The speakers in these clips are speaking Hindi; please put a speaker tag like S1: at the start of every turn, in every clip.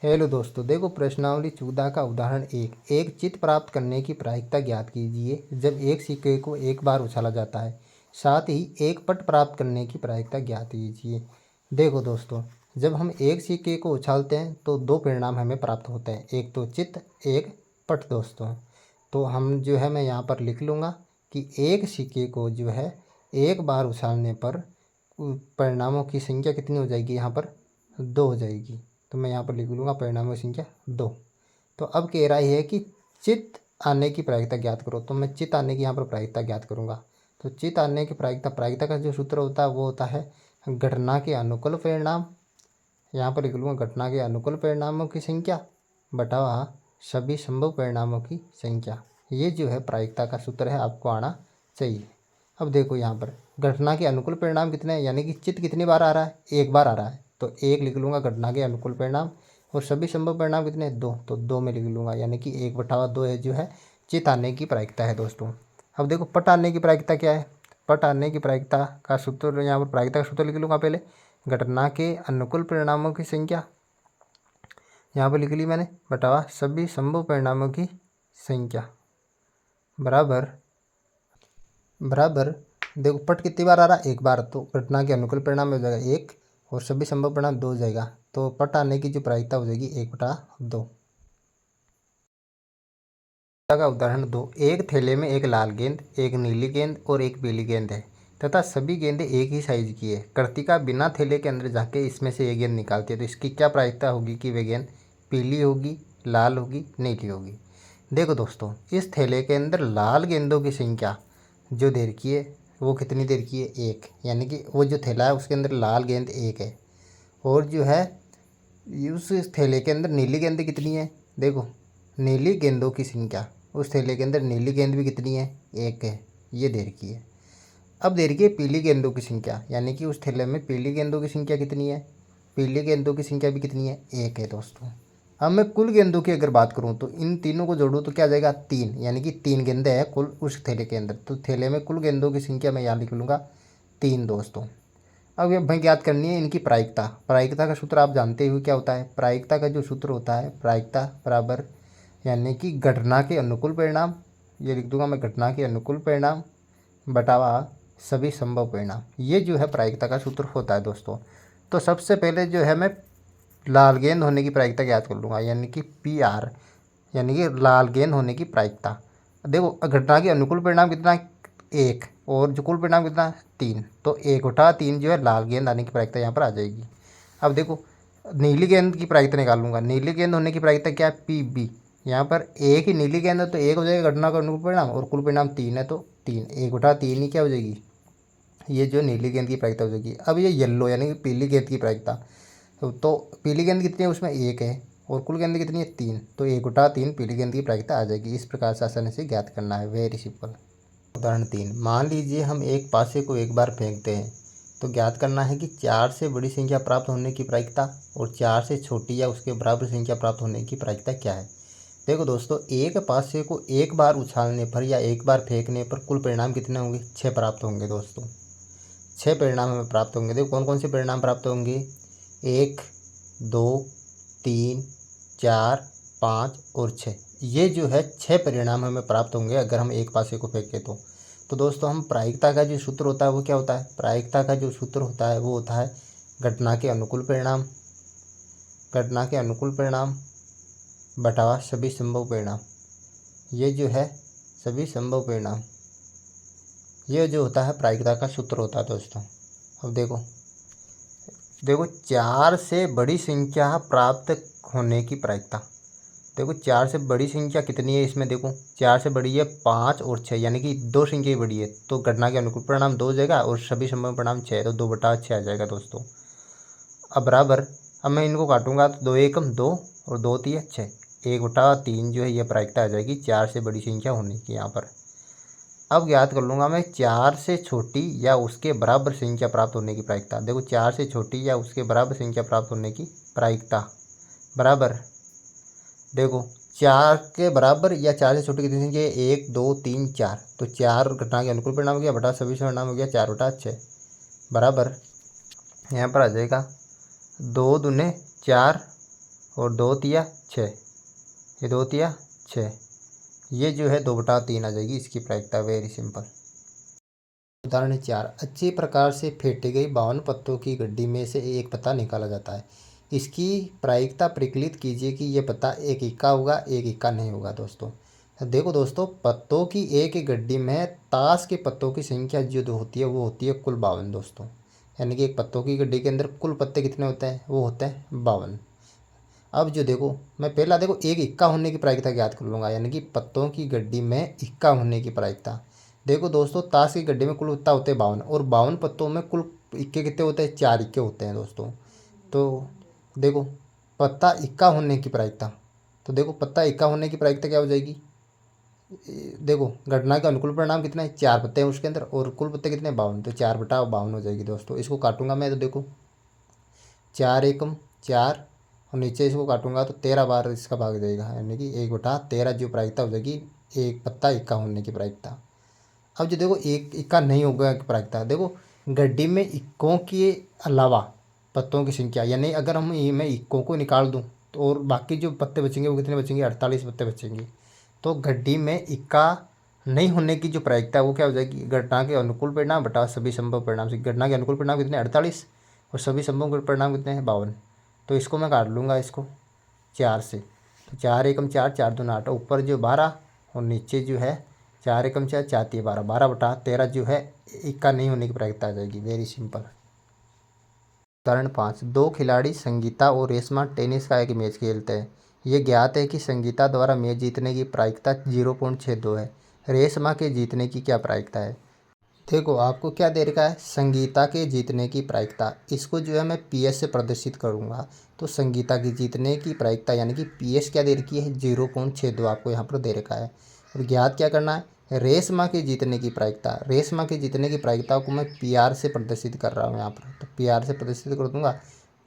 S1: हेलो दोस्तों, देखो प्रश्नावली 14 का उदाहरण एक चित्त प्राप्त करने की प्रायिकता ज्ञात कीजिए जब एक सिक्के को एक बार उछाला जाता है। साथ ही एक पट प्राप्त करने की प्रायिकता ज्ञात कीजिए। देखो दोस्तों, जब हम एक सिक्के को उछालते हैं तो दो परिणाम हमें प्राप्त होते हैं, एक तो चित्त, एक पट दोस्तों। तो हम जो है मैं यहाँ पर लिख लूँगा कि एक सिक्के को जो है एक बार उछालने पर परिणामों की संख्या कितनी हो जाएगी, यहाँ पर 2 हो जाएगी। तो मैं यहाँ पर लिख लूँगा परिणामों की संख्या 2। तो अब कह रहा है कि चित्त आने की प्रायिकता ज्ञात करो, तो मैं चित्त आने की यहाँ पर प्रायिकता ज्ञात करूँगा। तो चित्त आने की प्रायिकता का जो सूत्र होता है वो होता है घटना के अनुकूल परिणाम, यहाँ पर लिख लूँगा घटना के अनुकूल परिणामों की संख्या बटा सभी संभव परिणामों की संख्या। ये जो है प्रायिकता का सूत्र है, आपको आना चाहिए। अब देखो यहाँ पर घटना के अनुकूल परिणाम कितने हैं, यानी कि चित्त कितनी बार आ रहा है, एक बार आ रहा है, तो एक लिख लूँगा घटना के अनुकूल परिणाम। और सभी संभव परिणाम कितने हैं, 2, तो 2 में लिख लूँगा, यानी कि 1/2 है जो है चित्त आने की प्रायिकता है दोस्तों। अब देखो पट आने की प्रायिकता क्या है। पट आने की प्रायिकता का सूत्र, यहाँ पर प्रायिकता का सूत्र लिख लूँगा पहले, घटना के अनुकूल परिणामों की संख्या यहाँ पर लिख ली मैंने बटा सभी संभव परिणामों की संख्या बराबर देखो पट कितनी बार आ रहा है, एक बार, तो घटना के अनुकूल परिणाम हो जाएगा 1 और सभी संभव परिणाम 2 हो जाएगा। तो पट आने की जो प्रायिकता हो जाएगी 1/2। का उदाहरण 2, एक थैले में एक लाल गेंद, एक नीली गेंद और एक पीली गेंद है तथा सभी गेंदें एक ही साइज की है। कृतिका बिना थैले के अंदर जाके इसमें से एक गेंद निकालती है, तो इसकी क्या प्रायिकता होगी कि वह गेंद पीली होगी, लाल होगी, नीली होगी। देखो दोस्तों, इस थैले के अंदर लाल गेंदों की संख्या जो दे रखी है वो कितनी दे रखी है, 1, यानी कि वो जो थैला है उसके अंदर लाल गेंद 1 है। और जो है उस थैले के अंदर नीली गेंद कितनी है, देखो नीली गेंदों की संख्या उस थैले के अंदर नीली गेंद भी कितनी है, 1 है, ये दे रखी है। अब दे रखी है पीली गेंदों की संख्या, यानी कि उस थैले में पीली गेंदों की संख्या कितनी है, पीली गेंदों की संख्या भी कितनी है, 1 है दोस्तों। अब मैं कुल गेंदों की अगर बात करूं तो इन तीनों को जोड़ूं तो क्या आ जाएगा, 3, यानी कि 3 गेंदें हैं कुल उस थैले के अंदर। तो थैले में कुल गेंदों की संख्या मैं यहाँ लिख लूँगा 3 दोस्तों। अब ये भाई ज्ञात करनी है इनकी प्रायिकता। प्रायिकता का सूत्र आप जानते हुए क्या होता है, प्रायिकता का जो सूत्र होता है प्रायिकता बराबर, यानी कि घटना के अनुकूल परिणाम, ये लिख दूंगा मैं घटना के अनुकूल परिणाम बटावा सभी संभव परिणाम। ये जो है प्रायिकता का सूत्र होता है दोस्तों। तो सबसे पहले जो है मैं लाल गेंद होने की प्रायिकता ज्ञात कर लूँगा, यानी कि PR, यानी कि लाल गेंद होने की प्रायिकता। देखो घटना के अनुकूल परिणाम कितना है, 1, और जो कुल परिणाम कितना है, 3, तो 1/3 जो है लाल गेंद आने की प्रायिकता यहाँ पर आ जाएगी। अब देखो नीली गेंद की प्रायिकता निकालूंगा, नीली गेंद होने की प्रायिकता क्या है, PB। यहाँ पर एक ही नीली गेंद है तो 1 हो जाएगा घटना का अनुकूल परिणाम, और कुल परिणाम 3 है तो 3, 1/3 ही क्या हो जाएगी, ये जो नीली गेंद की प्रायिकता हो जाएगी। अब ये येलो यानी कि पीली गेंद की प्रायिकता, तो पीली गेंद कितनी है, उसमें 1 है और कुल गेंद कितनी है, 3, तो 1/3 पीली गेंद की प्रायिकता आ जाएगी। इस प्रकार से आसानी से ज्ञात करना है, वेरी सिंपल। उदाहरण 3, मान लीजिए हम एक पासे को एक बार फेंकते हैं तो ज्ञात करना है कि 4 से बड़ी संख्या प्राप्त होने की प्रायिकता और 4 से छोटी या उसके बराबर संख्या प्राप्त होने की प्रायिकता क्या है। देखो दोस्तों, एक पासे को एक बार उछालने पर या एक बार फेंकने पर कुल परिणाम कितने होंगे, 6 प्राप्त होंगे दोस्तों। 6 परिणाम हमें प्राप्त होंगे। देखो कौन कौन से परिणाम प्राप्त होंगे, 1, 2, 3, 4, 5 और 6। ये जो है 6 परिणाम हमें प्राप्त होंगे अगर हम एक पासे को फेंकें तो दोस्तों हम प्रायिकता का जो सूत्र होता है वो क्या होता है, प्रायिकता का जो सूत्र होता है वो होता है घटना के अनुकूल परिणाम, घटना के अनुकूल परिणाम बटा सभी संभव परिणाम। ये जो है सभी संभव परिणाम, ये जो होता है प्रायिकता का सूत्र होता है दोस्तों। अब देखो 4 से बड़ी संख्या प्राप्त होने की प्रायिकता। देखो 4 से बड़ी संख्या कितनी है इसमें, देखो 4 से बड़ी है 5 और 6, यानी कि 2 संख्या बड़ी है, तो घटना के अनुकूल परिणाम 2 हो जाएगा और सभी संभव परिणाम 6, तो 2/6 आ जाएगा दोस्तों। अब बराबर, अब मैं इनको काटूंगा तो 2 एकम 2 और 2 3 6, 1/3 जो है ये प्रायिकता आ जाएगी 4 से बड़ी संख्या होने की यहाँ पर। अब ज्ञात कर लूँगा मैं 4 से छोटी या उसके बराबर संख्या प्राप्त होने की प्रायिकता। देखो 4 से छोटी या उसके बराबर संख्या प्राप्त होने की प्रायिकता बराबर, देखो 4 के बराबर या 4 से छोटी कितनी संख्या है, 1 2 3 4, तो 4 घटना के अनुकूल परिणाम हो गया बटा सभी परिणाम हो गया 4/6 बराबर, यहाँ पर आ जाएगा 2 दूने 4 और 2×6, ये 2×6, ये जो है 2/3 आ जाएगी इसकी प्रायिकता। Very simple. उदाहरण 4, अच्छी प्रकार से फेंटी गई 52 पत्तों की गड्डी में से एक पत्ता निकाला जाता है। इसकी प्रायिकता प्रकलित कीजिए कि ये पत्ता एक इक्का होगा, एक इक्का नहीं होगा। दोस्तों देखो दोस्तों, पत्तों की एक ही गड्डी में ताश के पत्तों की संख्या जो होती है वो होती है कुल 52 दोस्तों। यानी कि एक पत्तों की गड्डी के अंदर कुल पत्ते कितने होते हैं? वो होते हैं 52। अब जो देखो, मैं पहला देखो एक इक्का होने की प्रायिकता ज्ञात कर लूँगा, यानी कि पत्तों की गड्डी में इक्का होने की प्रायिकता। देखो दोस्तों, ताश की गड्डी में कुल पत्ता होते हैं 52, और 52 पत्तों में कुल इक्के कितने होते हैं? 4 इक्के होते हैं दोस्तों। तो देखो, पत्ता इक्का होने की प्रायिकता, तो देखो पत्ता इक्का होने की प्रायिकता क्या हो जाएगी? देखो, घटना के अनुकूल परिणाम कितना है? 4 पत्ते हैं उसके अंदर, और कुल पत्ते कितने? 52, तो 4/52 हो जाएगी दोस्तों। इसको काटूंगा मैं, तो देखो 4 एकम 4, और नीचे इसको काटूंगा तो 13 बार इसका भाग जाएगा, यानी कि 1/13 जो प्रायिकता हो जाएगी एक पत्ता इक्का होने की प्रायिकता। अब जो देखो एक इक्का नहीं होगा की प्रायिकता, देखो गड्डी में इक्कों के अलावा पत्तों की संख्या, यानी अगर हम मैं इक्कों को निकाल दूं तो और बाकी जो पत्ते बचेंगे वो कितने बचेंगे? 48 पत्ते बचेंगे। तो गड्डी में इक्का नहीं होने की जो प्रायिकता है वो क्या हो जाएगी? घटना के अनुकूल परिणाम बटा सभी संभव परिणाम से। घटना के अनुकूल परिणाम कितने? 48, और सभी संभव परिणाम कितने हैं? 52। तो इसको मैं काट लूँगा इसको 4 से, तो 4 एकम 4, 4×2 8, ऊपर जो 12 और नीचे जो है 4 एकम 4, 4×3 12, 12/13 जो है इक्का नहीं होने की प्रायिकता आ जाएगी। Very simple. उदाहरण 5, दो खिलाड़ी संगीता और रेशमा टेनिस का एक मैच खेलते हैं। ये ज्ञात है कि संगीता द्वारा मैच जीतने की प्रायिकता 0.62 है। रेशमा के जीतने की क्या प्रायिकता है? देखो आपको क्या दे रखा है? संगीता के जीतने की प्रायिकता। इसको जो है मैं PS से प्रदर्शित करूँगा, तो संगीता की जीतने की प्रायिकता यानी कि PS क्या दे रखी है? 0.62 आपको यहाँ पर दे रखा है। और ज्ञात क्या करना है? रेशमा के जीतने की प्रायिकता। रेशमा के जीतने की प्रायिकता को मैं PR से प्रदर्शित कर रहा हूँ यहाँ पर, तो PR से प्रदर्शित कर दूंगा,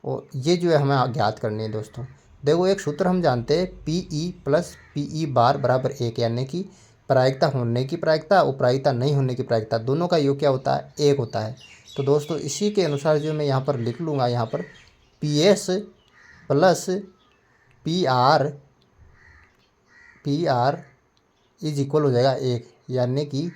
S1: और ये जो है हमें ज्ञात करनी है दोस्तों। देखो एक सूत्र हम जानते हैं, PE + PE बार बराबर 1, यानी कि प्रायिकता होने की प्रायिकता और प्रायिकता नहीं होने की प्रायिकता, दोनों का योग क्या होता है? 1 होता है। तो दोस्तों इसी के अनुसार जो मैं यहाँ पर लिख लूँगा, यहाँ पर PS + PR इज इक्वल हो जाएगा 1, यानी कि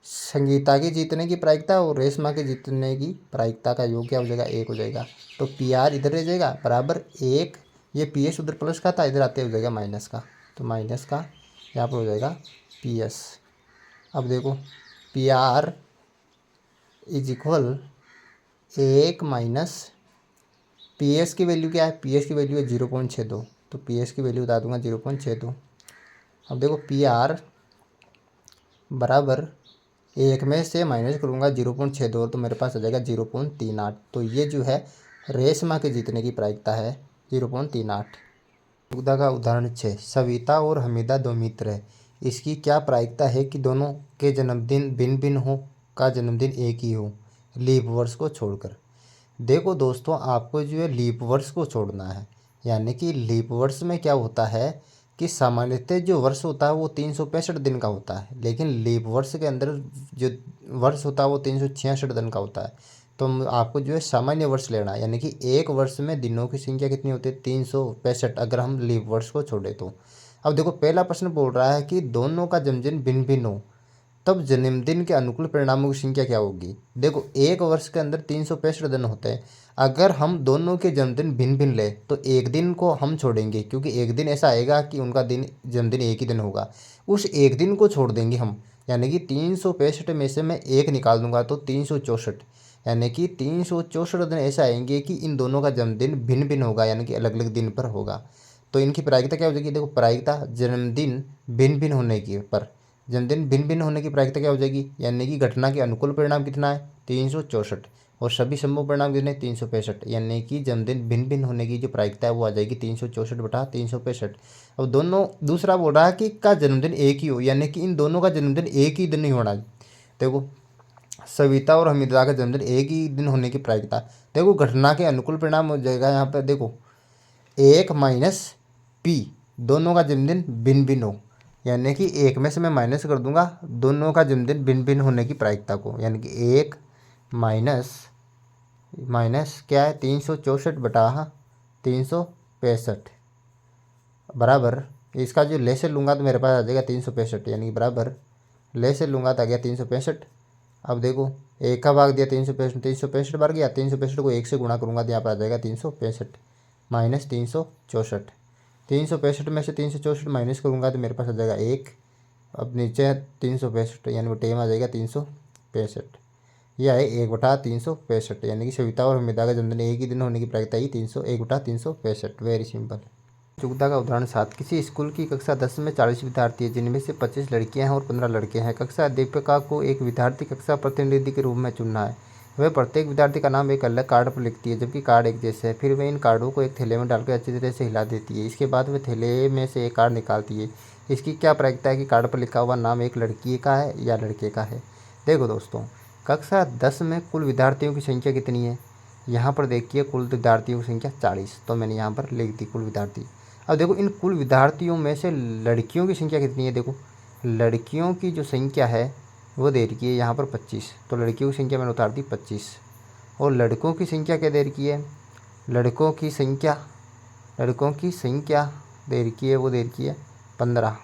S1: संगीता के जीतने की प्रायिकता और रेशमा के जीतने की प्रायिकता का योग क्या हो जाएगा? 1 हो जाएगा। तो PR इधर रह जाएगा बराबर 1, ये PS उधर प्लस का था, इधर आते हो जाएगा माइनस का, तो माइनस का यहाँ पर हो जाएगा PS। अब देखो PR is equal 1 minus PS की वैल्यू क्या है? PS की वैल्यू है 0.62, तो PS की वैल्यू बता दूंगा 0.62। अब देखो PR बराबर 1 में से माइनस करूँगा 0.62, तो मेरे पास आ जाएगा 0.38। तो ये जो है रेशमा के जीतने की प्रायिकता है 0.38। मुग्धा का उदाहरण 6, सविता और हमीदा दो मित्र है। इसकी क्या प्रायिकता है कि दोनों के जन्मदिन भिन्न भिन्न हो, का जन्मदिन एक ही हो, लीप वर्ष को छोड़कर। देखो दोस्तों, आपको जो है लीप वर्ष को छोड़ना है, यानी कि लीप वर्ष में क्या होता है कि सामान्यतः जो वर्ष होता है वो 365 दिन का होता है, लेकिन लीप वर्ष के अंदर जो वर्ष होता है वो 366 दिन का होता है। तो आपको जो है सामान्य वर्ष लेना है, यानी कि एक वर्ष में दिनों की संख्या कितनी होती है? 365, अगर हम लीप वर्ष को छोड़े तो। अब देखो पहला प्रश्न बोल रहा है कि दोनों का जन्मदिन भिन्न भिन्न हो, तब जन्मदिन के अनुकूल परिणामों की संख्या क्या होगी? देखो एक वर्ष के अंदर 365 दिन होते हैं, अगर हम दोनों के जन्मदिन भिन्न भिन्न ले तो एक दिन को हम छोड़ेंगे, क्योंकि एक दिन ऐसा आएगा कि उनका दिन जन्मदिन एक ही दिन होगा, उस एक दिन को छोड़ देंगे हम। यानी कि 365 में से मैं एक निकाल दूंगा तो 364, यानी कि 364 दिन ऐसा आएंगे कि इन दोनों का जन्मदिन भिन्न भिन्न होगा, यानी कि अलग अलग दिन पर होगा। तो इनकी प्रायिकता क्या हो जाएगी? देखो प्रायिकता जन्मदिन भिन्न भिन्न होने की पर, जन्मदिन भिन्न भिन्न होने की प्रायिकता क्या हो जाएगी? यानी कि घटना के अनुकूल परिणाम कितना है? 364, और सभी संभव परिणाम कितने? 365, यानी कि जन्मदिन भिन्न भिन्न होने की जो प्रायिकता है वो आ जाएगी 364/365। अब दोनों दूसरा बोल रहा है कि का जन्मदिन एक ही हो, यानी कि इन दोनों का जन्मदिन एक ही दिन नहीं होना। देखो सविता और हमीदा का जन्मदिन एक ही दिन होने की प्रायिकता, देखो घटना के अनुकूल परिणाम हो जाएगा यहाँ पर, देखो 1 - P, दोनों का जन्मदिन भिन्न भिन्न हो, यानी कि एक में से मैं माइनस कर दूंगा दोनों का जन्मदिन भिन्न भिन्न होने की प्रायिकता को, यानी कि 1 माइनस माइनस क्या है? 364/365, बराबर इसका जो लेसे लूँगा तो मेरे पास आ जाएगा 365, यानी कि बराबर लेसे लूँगा तो आ गया 365। अब देखो एक का भाग दिया 365, 365 बार गया, 365 को 1 से गुणा करूँगा तो यहाँ पर आ जाएगा 365 माइनस 364। 365 में से 364 माइनस करूँगा तो मेरे पास आ जाएगा 1। अब नीचे है 365, यानी टेम आ जाएगा 365। यह है 1/365, यानी कि सविता और हमिदा का जन्मदिन एक ही दिन होने की प्रायिकता ही 1/365। Very simple. चुगता का उदाहरण 7। किसी स्कूल की कक्षा 10 में 40 विद्यार्थी है, जिनमें से 25 लड़कियां हैं और 15 लड़के हैं। कक्षा अध्यापिका को एक विद्यार्थी कक्षा प्रतिनिधि के रूप में चुनना है। वह प्रत्येक विद्यार्थी का नाम एक अलग कार्ड पर लिखती है, जबकि कार्ड एक जैसे है। फिर वह इन कार्डों को एक थैले में डालकर अच्छी तरह से हिला देती है। इसके बाद वह थैले में से एक कार्ड निकालती है। इसकी क्या प्रायिकता है कि कार्ड पर लिखा हुआ नाम एक लड़की का है या लड़के का है। देखो दोस्तों, कक्षा 10 में कुल विद्यार्थियों की संख्या कितनी है। यहाँ पर देखिए कुल विद्यार्थियों की संख्या 40, तो मैंने यहाँ पर लिख दी कुल विद्यार्थी। अब देखो इन कुल विद्यार्थियों में से लड़कियों की संख्या कितनी है। देखो लड़कियों की जो संख्या है वो दे रखी है यहाँ पर 25, तो लड़कियों की संख्या मैंने उतार दी 25। और लड़कों की संख्या क्या दे रखी है, लड़कों की संख्या दे रखी है, वो दे रखी है 15।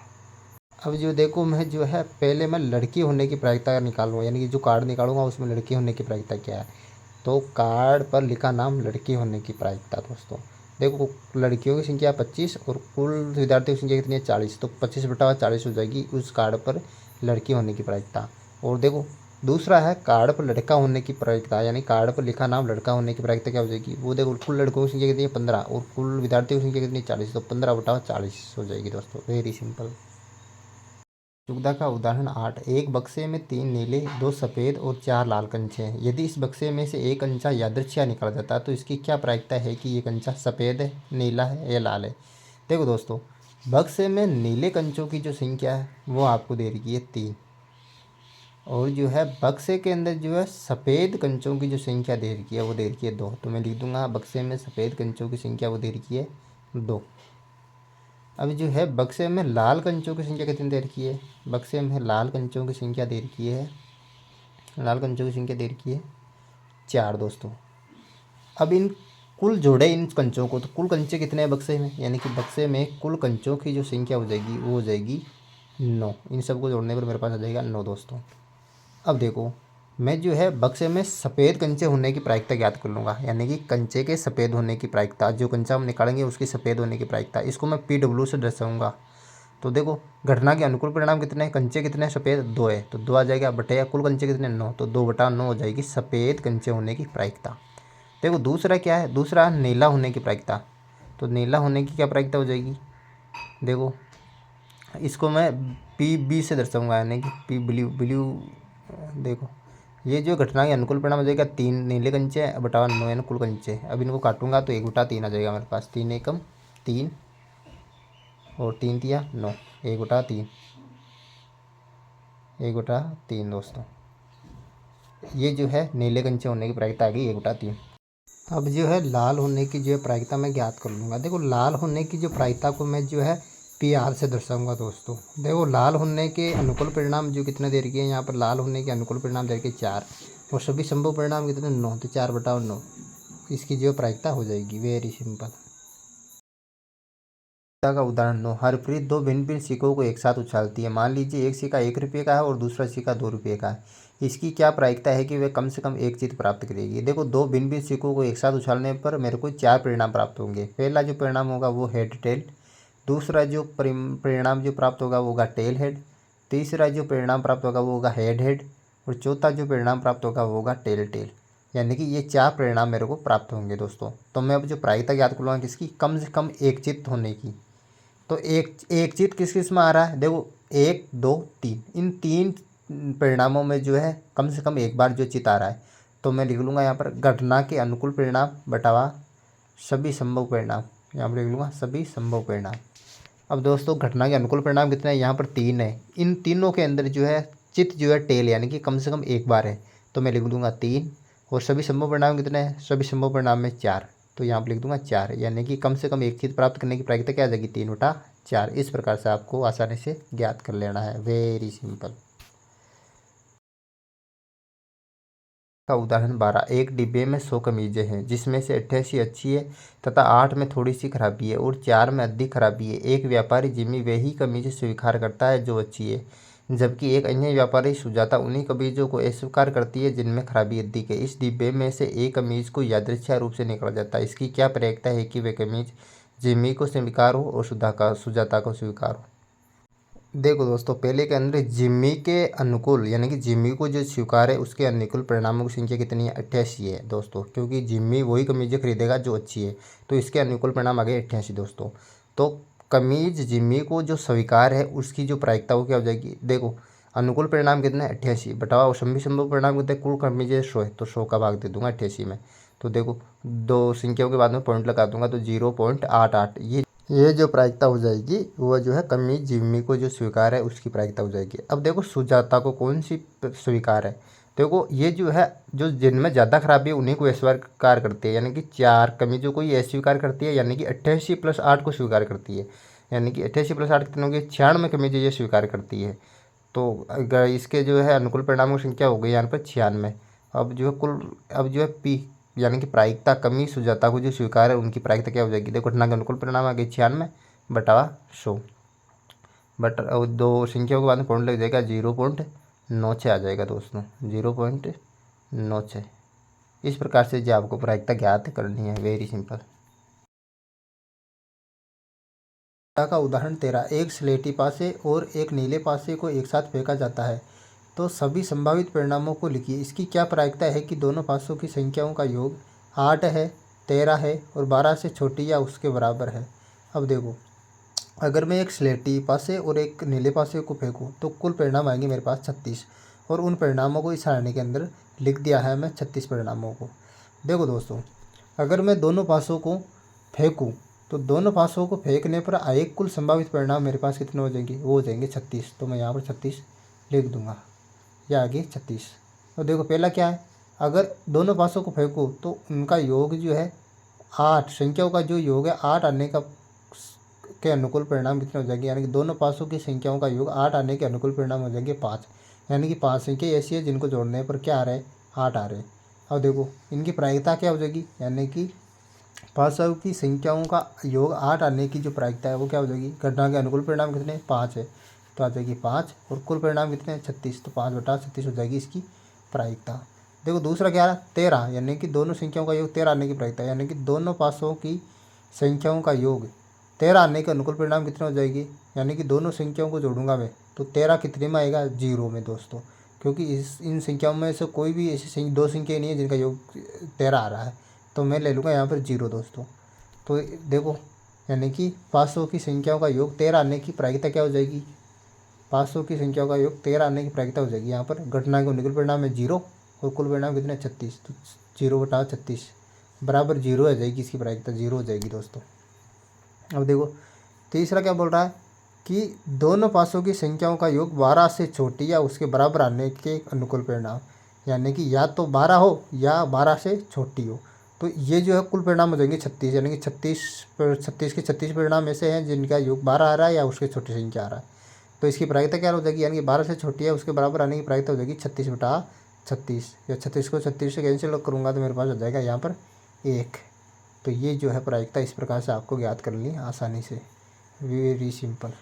S1: अब जो देखो मैं जो है पहले मैं लड़की होने की प्रायिकता निकालूंगा, यानी कि जो कार्ड निकालूंगा उसमें लड़की होने की प्रायिकता क्या है। तो कार्ड पर लिखा नाम लड़की होने की प्रायिकता दोस्तों, देखो लड़कियों की संख्या 25 और कुल विद्यार्थियों की संख्या कितनी है 40, तो 25/40 हो जाएगी उस कार्ड पर लड़की होने की प्रायिकता। और देखो दूसरा है कार्ड पर लड़का होने की प्रायिकता, यानी कार्ड पर लिखा नाम लड़का होने की प्रायिकता क्या हो जाएगी। वो देखो कुल लड़कों की संख्या कितनी है 15 और कुल विद्यार्थियों की संख्या कितनी है 40, तो 15/40 हो जाएगी दोस्तों। Very simple. चुगदा का उदाहरण 8। एक बक्से में 3 नीले, 2 सफ़ेद और 4 लाल कंचे हैं। यदि इस बक्से में से एक कंचा यादृच्छिक निकाला जाता है तो इसकी क्या प्रायिकता है कि ये कंचा सफ़ेद है, नीला है या लाल है। देखो दोस्तों, बक्से में नीले कंचों की जो संख्या है वो आपको दे रही है 3, और जो है बक्से के अंदर जो है सफ़ेद कंचों की जो संख्या दे रखी है वो दे रखी है 2, तो मैं लिख दूंगा बक्से में सफ़ेद कंचों की संख्या वो दे रखी है 2। अब जो है बक्से में लाल कंचों की संख्या कितनी दे रखी है, बक्से में लाल कंचों की संख्या दे रखी है, लाल कंचों की संख्या दे रखी है 4 दोस्तों। अब इन कुल जोड़े इन कंचों को, तो कुल कंचे कितने हैं बक्से में, यानी कि बक्से में कुल कंचों की जो संख्या हो जाएगी वो हो जाएगी 9। इन सबको जोड़ने पर मेरे पास आ जाएगा 9 दोस्तों। अब देखो मैं जो है बक्से में सफ़ेद कंचे होने की प्रायिकता ज्ञात कर लूँगा, यानी कि कंचे के सफ़ेद होने की प्रायिकता, जो कंचा हम निकालेंगे उसकी सफ़ेद होने की प्रायिकता, इसको मैं PW से दर्शाऊँगा। तो देखो घटना के अनुकूल परिणाम कितने हैं, कंचे कितने हैं सफ़ेद 2 है, तो 2 आ जाएगा बटे कुल कंचे कितने 9, तो 2/9 हो जाएगी सफ़ेद कंचे होने की प्रायिकता। देखो दूसरा क्या है, दूसरा नीला होने की प्रायिकता, तो नीला होने की क्या प्रायिकता हो जाएगी। देखो इसको मैं PB से दर्शाऊँगा, यानी कि पी ब्लू ब्लू। देखो ये जो घटना के अनुकूल परिणाम हो जाएगा 3 नीले कंचे बटा 9 यानी कुल कंचे। अब इनको काटूंगा तो 1/3 आ जाएगा मेरे पास, 3 एकम 3 और 3 तिया 9, 1/3, 1/3 दोस्तों। ये जो है नीले कंचे होने की प्रायिकता आ गई 1/3। अब जो है लाल होने की जो है प्रायिकता मैं ज्ञात कर लूँगा। देखो लाल होने की जो प्रायिकता को मैं जो है PR से दर्शाऊंगा दोस्तों। देखो लाल होने के अनुकूल परिणाम जो कितने दे रखी है, यहाँ पर लाल होने के अनुकूल परिणाम दे रखे 4 और सभी संभव परिणाम कितने 9, तो 4/9 इसकी जो प्रायिकता हो जाएगी। Very simple. का उदाहरण 9। हरप्रीत 2 भिन्न भिन्न सिक्कों को एक साथ उछालती है। मान लीजिए एक सिक्का 1 रुपये का है और दूसरा सिक्का 2 रुपये का है। इसकी क्या प्रायिकता है कि वह कम से कम एक जीत प्राप्त करेगी। देखो 2 भिन्न भिन्न सिक्कों को एक साथ उछालने पर मेरे को 4 परिणाम प्राप्त होंगे। पहला जो परिणाम होगा वो हेड टेल, दूसरा जो परिणाम जो प्राप्त होगा वो होगा टेल हेड, तीसरा जो परिणाम प्राप्त होगा वो होगा हेड हेड, और चौथा जो परिणाम प्राप्त होगा वो होगा टेल टेल। यानी कि ये 4 परिणाम मेरे को प्राप्त होंगे दोस्तों। तो मैं अब जो प्रायिकता याद करूँगा किसकी, कम से कम एक चित्त होने की। तो एक चित्त किस किस में आ रहा है, देखो 1 2 3, इन 3 परिणामों में जो है कम से कम एक बार जो चित्त आ रहा है, तो मैं लिख लूँगा यहाँ पर घटना के अनुकूल परिणाम बटावा सभी संभव परिणाम, यहाँ पर लिख लूँगा सभी संभव परिणाम। अब दोस्तों घटना के अनुकूल परिणाम कितने हैं, यहाँ पर 3 है। इन तीनों के अंदर जो है चित्त जो है टेल, यानी कि कम से कम एक बार है, तो मैं लिख दूँगा 3। और सभी संभव परिणाम कितने हैं, सभी संभव परिणाम में 4, तो यहाँ पर लिख दूंगा 4, यानी कि कम से कम एक चित्त प्राप्त करने की प्रायिकता क्या आ जाएगी 3/4। इस प्रकार से आपको आसानी से ज्ञात कर लेना है। Very simple. का उदाहरण 12। एक डिब्बे में 100 कमीजें हैं जिसमें से 88 अच्छी है तथा 8 में थोड़ी सी खराबी है और 4 में अधिक खराबी है। एक व्यापारी जिम्मी वही कमीजें स्वीकार करता है जो अच्छी है, जबकि एक अन्य व्यापारी सुजाता उन्हीं कमीजों को अस्वीकार करती है जिनमें खराबी अधिक है। इस डिब्बे में से एक कमीज को यादृच्छिक रूप से निकाला जाता है। इसकी क्या प्रयोजन है कि वे कमीज जिम्मी को स्वीकार हो और सुजाता को स्वीकार हो। देखो दोस्तों, पहले के अंदर जिम्मी के अनुकूल यानी कि जिम्मी को जो स्वीकार है उसके अनुकूल परिणामों की संख्या कितनी है? 88 है दोस्तों, क्योंकि जिम्मी वही कमीजें खरीदेगा जो अच्छी है, तो इसके अनुकूल परिणाम आ गए 88 दोस्तों। तो कमीज जिम्मी को जो स्वीकार है उसकी जो प्रायिकता वो क्या हो जाएगी? देखो, अनुकूल परिणाम कितना है? 88 बटावा सभी संभव परिणाम कितने? कुल कमीजें 100 है, तो 100 का भाग दे दूंगा 88 में। तो देखो, दो संख्याओं के बाद में पॉइंट लगा दूंगा तो 0.88 ये जो प्रायिकता हो जाएगी वह जो है कमीज जिम्मी को जो स्वीकार है उसकी प्रायिकता हो जाएगी। अब देखो, सुजाता को कौन सी स्वीकार है? देखो, ये जो है जो जिनमें ज़्यादा खराबी है उन्हीं को अस्वीकार करती है, यानी कि 4 कमीजों को ये अस्वीकार करती है, यानी कि 88 + 8 को स्वीकार करती है, यानी कि 88 + 8 कितने होंगे? 96 कमीजें ये स्वीकार करती है। तो अगर इसके जो है अनुकूल परिणामों की संख्या हो गई यहाँ पर 96। अब जो है पी यानी कि प्रायिकता कमी सुजाता को जो स्वीकार है उनकी प्रायिकता क्या हो जाएगी? देखो, घटना के अनुकूल परिणाम आ गए 96 बटावा 100 बट दो संख्याओं के बाद में पॉइंट लग जाएगा 0.96 आ जाएगा दोस्तों, 0.96। इस प्रकार से जो आपको प्रायिकता ज्ञात करनी है, वेरी सिंपल। का उदाहरण 13। एक स्लेटी पासे और एक नीले पासे को एक साथ फेंका जाता है तो सभी संभावित परिणामों को लिखिए। इसकी क्या प्रायिकता है कि दोनों पासों की संख्याओं का योग 8 है, 13 है और 12 से छोटी या उसके बराबर है। अब देखो, अगर मैं एक स्लेटी पासे और एक नीले पासे को फेंकूँ तो कुल परिणाम आएंगे मेरे पास 36, और उन परिणामों को इस सारणी के अंदर लिख दिया है मैं 36 परिणामों को। देखो दोस्तों, अगर मैं दोनों पासों को फेंकूँ तो दोनों पासों को फेंकने पर आए कुल संभावित परिणाम मेरे पास कितने हो जाएंगे? वो हो जाएंगे 36। तो मैं यहाँ पर 36 लिख दूंगा, या आगे 36। तो देखो, पहला क्या है? अगर दोनों पासों को फेंकूँ तो उनका योग जो है 8, संख्याओं का जो योग है 8 आने का के अनुकूल परिणाम कितने हो जाएंगे? यानी कि दोनों पासों की संख्याओं का योग 8 आने के अनुकूल परिणाम हो जाएंगे 5। यानी कि 5 संख्या ऐसी है जिनको जोड़ने पर क्या आ रहा है? 8 आ रहे हैं। अब देखो, इनकी प्रायिकता क्या हो जाएगी? यानी कि पासों की संख्याओं का योग 8 आने की जो प्रायिकता है वो क्या हो जाएगी? घटना के अनुकूल परिणाम कितने? 5 है, तो आ जाएगी 5, और कुल परिणाम कितने हैं? 36। तो 5/36 हो जाएगी इसकी प्रायिकता। देखो, दूसरा क्या है? 13, यानी कि दोनों संख्याओं का योग 13 आने की प्रायिकता, यानी कि दोनों पासों की संख्याओं का योग 13 आने के अनुकूल परिणाम कितने हो जाएगी? यानी कि दोनों संख्याओं को जोड़ूंगा मैं तो 13 कितने में आएगा? 0 में दोस्तों, क्योंकि इन संख्याओं में से कोई भी ऐसी दो संख्या नहीं है जिनका योग 13 आ रहा है, तो मैं ले लूँगा यहाँ पर 0 दोस्तों। तो देखो, यानी कि पासों की संख्याओं का योग 13 आने की प्रायिकता क्या हो जाएगी? पासों की संख्याओं का योग 13 आने की प्रायिकता हो जाएगी। यहाँ पर घटना के अनुकूल परिणाम है 0 और कुल परिणाम कितने? 36। तो 0/36 बराबर 0 आ जाएगी, इसकी प्रायिकता 0 हो जाएगी दोस्तों। अब देखो, तीसरा क्या बोल रहा है कि दोनों पासों की संख्याओं का योग 12 से छोटी या उसके बराबर आने के अनुकूल परिणाम, यानी कि या तो 12 हो या 12 से छोटी हो। तो ये जो है कुल परिणाम हो जाएंगे 36, यानी कि 36 के 36 परिणाम ऐसे हैं जिनका योग 12 आ रहा है या उसके छोटी संख्या आ रहा है। तो इसकी प्रायिकता क्या हो जाएगी? यानी कि 12 से छोटी है उसके बराबर आने की प्रायिकता हो जाएगी 36/36, या 36 को 36 से कैंसिल करूँगा तो मेरे पास हो जाएगा यहाँ पर 1। तो ये जो है प्रायिकता इस प्रकार से आपको ज्ञात कर ली आसानी से, वेरी सिंपल।